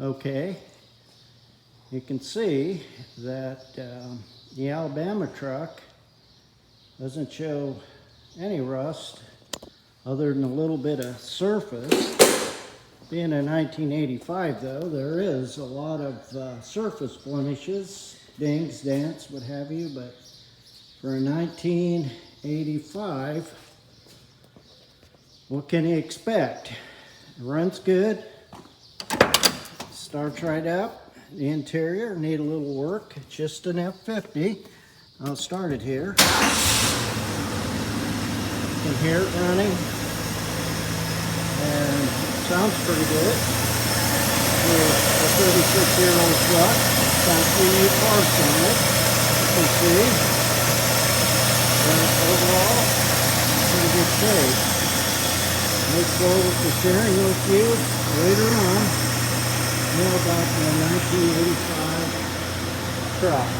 okay. You can see that the Alabama truck doesn't show any rust other than a little bit of surface. Being a 1985 though, there is a lot of surface blemishes, dings, dents, what have you, but for a 1985, what can you expect? It runs good, starts right up. The interior need a little work. It's just an F50. I'll start it here. You can hear it running, and it sounds pretty good. It's a 36-year-old truck. Got 3 new parts on it, you can see. But overall, pretty good shape. Look forward to sharing with you later on more about the 1985 truck.